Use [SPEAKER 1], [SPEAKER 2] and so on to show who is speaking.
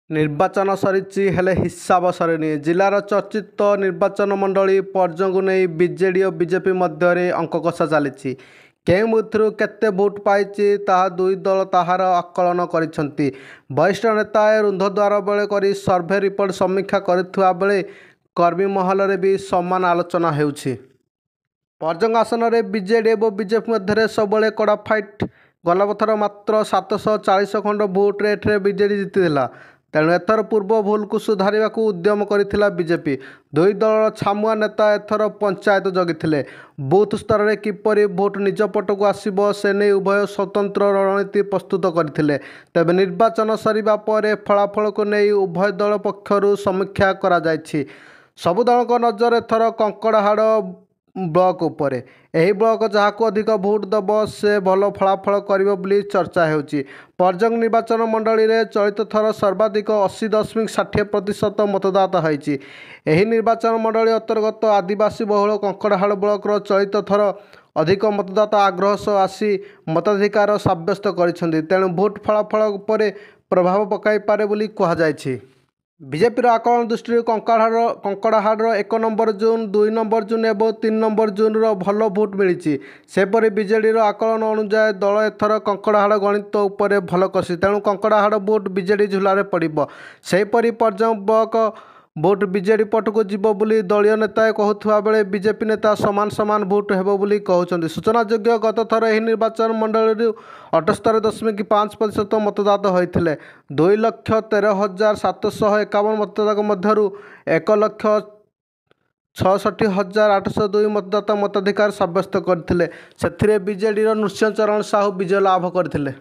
[SPEAKER 1] ନିର୍ବାଚନ ସରିଛି ହେଲେ ହିସାବ ସରିନି। ଜିଲ୍ଲାର ଚର୍ଚ୍ଚିତ ନିର୍ବାଚନ ମଣ୍ଡଳୀ ପର୍ଯଙ୍କୁ ନେଇ ବିଜେଡି ଓ ବିଜେପି ମଧ୍ୟରେ ଅଙ୍କ କଷା ଚାଲିଛି। କେଉଁ ବୁଥରୁ କେତେ ଭୋଟ ପାଇଛି ତାହା ଦୁଇ ଦଳ ତାହାର ଆକଳନ କରିଛନ୍ତି। ବରିଷ୍ଠ ନେତା ରୁନ୍ଧଦ୍ୱାର ବେଳେ କରି ସର୍ଭେ ରିପୋର୍ଟ ସମୀକ୍ଷା କରୁଥିବା ବେଳେ କର୍ମୀ ମହଲରେ ବି ସମାନ ଆଲୋଚନା ହେଉଛି। ପର୍ଜଙ୍ଗ ଆସନରେ ବିଜେଡି ଏବଂ ବିଜେପି ମଧ୍ୟରେ ସବୁବେଳେ କଡ଼ା ଫାଇଟ୍। ଗଲାଥର ମାତ୍ର 740 ଖଣ୍ଡ ଭୋଟରେ ଏଠାରେ ବିଜେଡି ଜିତିଥିଲା। ତେଣୁ ଏଥର ପୂର୍ବ ଭୁଲକୁ ସୁଧାରିବାକୁ ଉଦ୍ୟମ କରିଥିଲା ବିଜେପି। ଦୁଇ ଦଳର ଛାମୁଆ ନେତା ଏଥର ପଞ୍ଚାୟତ ଜଗିଥିଲେ। ବୁଥ୍ ସ୍ତରରେ କିପରି ଭୋଟ ନିଜ ପଟକୁ ଆସିବ ସେ ନେଇ ଉଭୟ ସ୍ୱତନ୍ତ୍ର ରଣନୀତି ପ୍ରସ୍ତୁତ କରିଥିଲେ। ତେବେ ନିର୍ବାଚନ ସରିବା ପରେ ଫଳାଫଳକୁ ନେଇ ଉଭୟ ଦଳ ପକ୍ଷରୁ ସମୀକ୍ଷା କରାଯାଇଛି। ସବୁ ଦଳଙ୍କ ନଜର ଏଥର କଙ୍କଡ଼ାହାଡ଼ ବ୍ଲକ ଉପରେ। ଏହି ବ୍ଲକ ଯାହାକୁ ଅଧିକ ଭୋଟ ଦେବ ସେ ଭଲ ଫଳାଫଳ କରିବ ବୋଲି ଚର୍ଚ୍ଚା ହେଉଛି। ପର୍ଜଙ୍ଗ ନିର୍ବାଚନ ମଣ୍ଡଳୀରେ ଚଳିତ ଥର ସର୍ବାଧିକ 80.60% ମତଦାତା ହୋଇଛି। ଏହି ନିର୍ବାଚନ ମଣ୍ଡଳୀ ଅନ୍ତର୍ଗତ ଆଦିବାସୀ ବହୁଳ କଙ୍କଡ଼ାହାଡ଼ ବ୍ଲକର ଚଳିତ ଥର ଅଧିକ ମତଦାତା ଆଗ୍ରହ ସହ ଆସି ମତାଧିକାର ସାବ୍ୟସ୍ତ କରିଛନ୍ତି। ତେଣୁ ଭୋଟ ଫଳାଫଳ ଉପରେ ପ୍ରଭାବ ପକାଇପାରେ ବୋଲି କୁହାଯାଇଛି। ବିଜେପିର ଆକଳନ ଦୃଷ୍ଟିରୁ କଙ୍କଡ଼ାହାଡ଼ର 1 ନମ୍ବର ଜୋନ୍, 2 ନମ୍ବର ଜୋନ୍ ଏବଂ 3 ନମ୍ବର ଜୋନ୍ର ଭଲ ଭୋଟ ମିଳିଛି। ସେପରି ବିଜେଡିର ଆକଳନ ଅନୁଯାୟୀ ଦଳ ଏଥର କଙ୍କଡ଼ାହାଡ଼ ଗଣିତ ଉପରେ ଭଲ କଷି। ତେଣୁ କଙ୍କଡ଼ାହାଡ଼ ଭୋଟ ବିଜେଡି ଝୁଲାରେ ପଡ଼ିବ। ସେହିପରି ପର୍ଜଙ୍ଗ ବ୍ଲକ ଭୋଟ ବିଜେଡି ପଟକୁ ଯିବ ବୋଲି ଦଳୀୟ ନେତା କହୁଥିବା ବେଳେ ବିଜେପି ନେତା ସମାନ ସମାନ ଭୋଟ ହେବ ବୋଲି କହୁଛନ୍ତି। ସୂଚନାଯୋଗ୍ୟ, ଗତ ଥର ଏହି ନିର୍ବାଚନ ମଣ୍ଡଳୀରୁ 78.5% ମତଦାତା ହୋଇଥିଲେ। 2,13,751 ମତଦାତାଙ୍କ ମଧ୍ୟରୁ 1,66,802 ମତଦାତା ମତାଧିକାର ସାବ୍ୟସ୍ତ କରିଥିଲେ। ସେଥିରେ ବିଜେଡିର ନୃସିଂହ ଚରଣ ସାହୁ ବିଜୟ ଲାଭ କରିଥିଲେ।